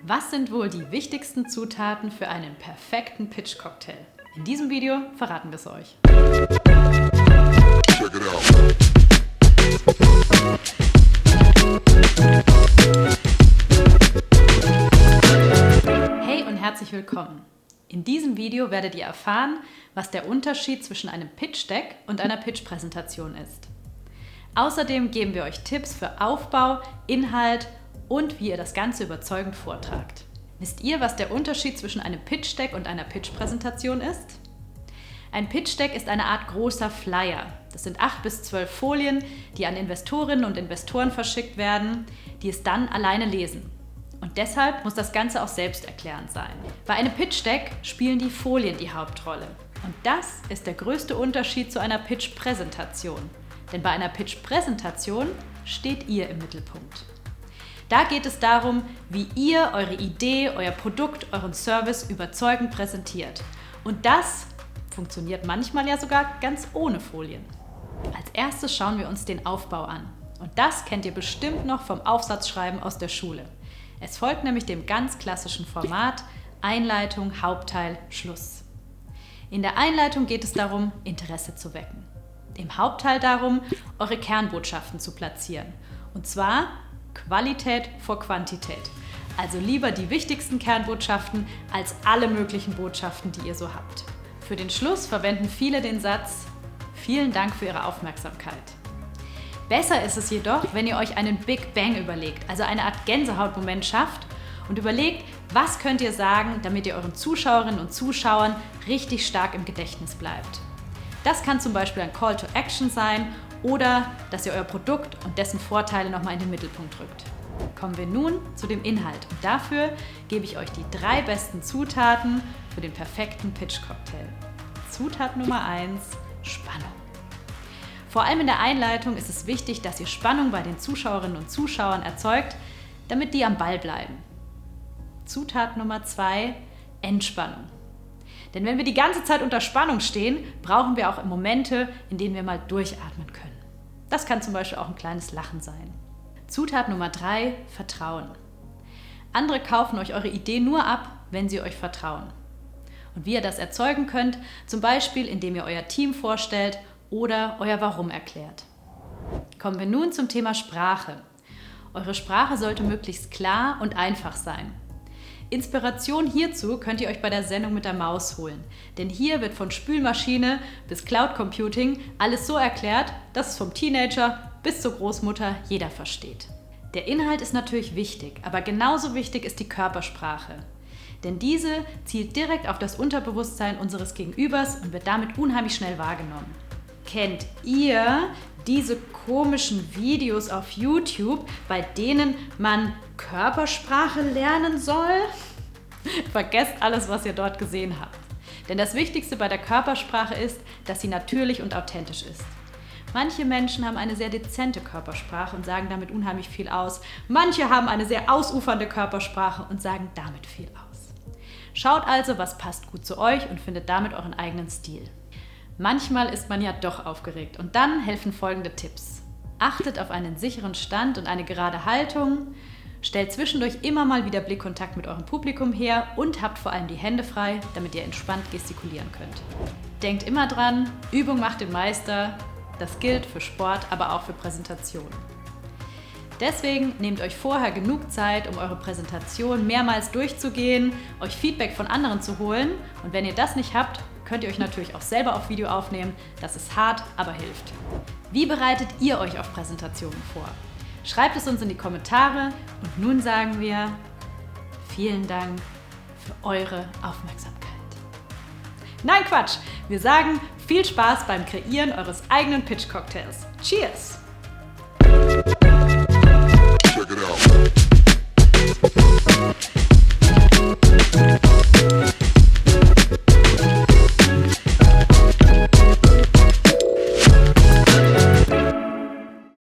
Was sind wohl die wichtigsten Zutaten für einen perfekten Pitch-Cocktail? In diesem Video verraten wir es euch. Check it out. Hey und herzlich willkommen. In diesem Video werdet ihr erfahren, was der Unterschied zwischen einem Pitch-Deck und einer Pitch-Präsentation ist. Außerdem geben wir euch Tipps für Aufbau, Inhalt und wie ihr das Ganze überzeugend vortragt. Wisst ihr, was der Unterschied zwischen einem Pitch-Deck und einer Pitch-Präsentation ist? Ein Pitch-Deck ist eine Art großer Flyer. Das sind 8 bis 12 Folien, die an Investorinnen und Investoren verschickt werden, die es dann alleine lesen. Und deshalb muss das Ganze auch selbsterklärend sein. Bei einem Pitch-Deck spielen die Folien die Hauptrolle. Und das ist der größte Unterschied zu einer Pitch-Präsentation. Denn bei einer Pitch-Präsentation steht ihr im Mittelpunkt. Da geht es darum, wie ihr eure Idee, euer Produkt, euren Service überzeugend präsentiert. Und das funktioniert manchmal ja sogar ganz ohne Folien. Als erstes schauen wir uns den Aufbau an. Und das kennt ihr bestimmt noch vom Aufsatzschreiben aus der Schule. Es folgt nämlich dem ganz klassischen Format Einleitung, Hauptteil, Schluss. In der Einleitung geht es darum, Interesse zu wecken. Im Hauptteil darum, eure Kernbotschaften zu platzieren. Und zwar Qualität vor Quantität. Also lieber die wichtigsten Kernbotschaften als alle möglichen Botschaften, die ihr so habt. Für den Schluss verwenden viele den Satz: Vielen Dank für Ihre Aufmerksamkeit. Besser ist es jedoch, wenn ihr euch einen Big Bang überlegt, also eine Art Gänsehautmoment schafft und überlegt, was könnt ihr sagen, damit ihr euren Zuschauerinnen und Zuschauern richtig stark im Gedächtnis bleibt. Das kann zum Beispiel ein Call to Action sein oder dass ihr euer Produkt und dessen Vorteile nochmal in den Mittelpunkt rückt. Kommen wir nun zu dem Inhalt und dafür gebe ich euch die 3 besten Zutaten für den perfekten Pitch-Cocktail. Zutat Nummer 1: Spannung. Vor allem in der Einleitung ist es wichtig, dass ihr Spannung bei den Zuschauerinnen und Zuschauern erzeugt, damit die am Ball bleiben. Zutat Nummer 2: Entspannung. Denn wenn wir die ganze Zeit unter Spannung stehen, brauchen wir auch Momente, in denen wir mal durchatmen können. Das kann zum Beispiel auch ein kleines Lachen sein. Zutat Nummer 3: Vertrauen. Andere kaufen euch eure Idee nur ab, wenn sie euch vertrauen. Und wie ihr das erzeugen könnt, zum Beispiel indem ihr euer Team vorstellt oder euer Warum erklärt. Kommen wir nun zum Thema Sprache. Eure Sprache sollte möglichst klar und einfach sein. Inspiration hierzu könnt ihr euch bei der Sendung mit der Maus holen, denn hier wird von Spülmaschine bis Cloud Computing alles so erklärt, dass es vom Teenager bis zur Großmutter jeder versteht. Der Inhalt ist natürlich wichtig, aber genauso wichtig ist die Körpersprache. Denn diese zielt direkt auf das Unterbewusstsein unseres Gegenübers und wird damit unheimlich schnell wahrgenommen. Kennt ihr diese komischen Videos auf YouTube, bei denen man Körpersprache lernen soll? Vergesst alles, was ihr dort gesehen habt. Denn das Wichtigste bei der Körpersprache ist, dass sie natürlich und authentisch ist. Manche Menschen haben eine sehr dezente Körpersprache und sagen damit unheimlich viel aus. Manche haben eine sehr ausufernde Körpersprache und sagen damit viel aus. Schaut also, was passt gut zu euch und findet damit euren eigenen Stil. Manchmal ist man ja doch aufgeregt und dann helfen folgende Tipps. Achtet auf einen sicheren Stand und eine gerade Haltung, stellt zwischendurch immer mal wieder Blickkontakt mit eurem Publikum her und habt vor allem die Hände frei, damit ihr entspannt gestikulieren könnt. Denkt immer dran, Übung macht den Meister, das gilt für Sport, aber auch für Präsentationen. Deswegen nehmt euch vorher genug Zeit, um eure Präsentation mehrmals durchzugehen, euch Feedback von anderen zu holen und wenn ihr das nicht habt, könnt ihr euch natürlich auch selber auf Video aufnehmen. Das ist hart, aber hilft. Wie bereitet ihr euch auf Präsentationen vor? Schreibt es uns in die Kommentare und nun sagen wir vielen Dank für eure Aufmerksamkeit. Nein, Quatsch! Wir sagen viel Spaß beim Kreieren eures eigenen Pitch-Cocktails. Cheers! Check it out.